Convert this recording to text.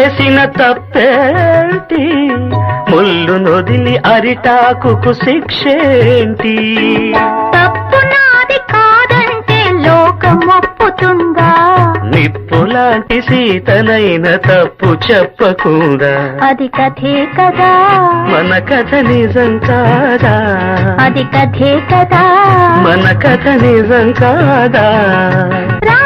చేసిన తప్పేంటి, ముళ్ళు నొదిలి అరిటాకుకు శిక్షేంటి? తప్పు నాది కాదంటే లోకం ఒప్పుతుందా? నిప్పులాంటి సీతనైన తప్పు చెప్పకుండా అది కథే కదా, మన కథ నిజం కాదా? అది కథే కదా, మన కథ నిజం కాదా? రా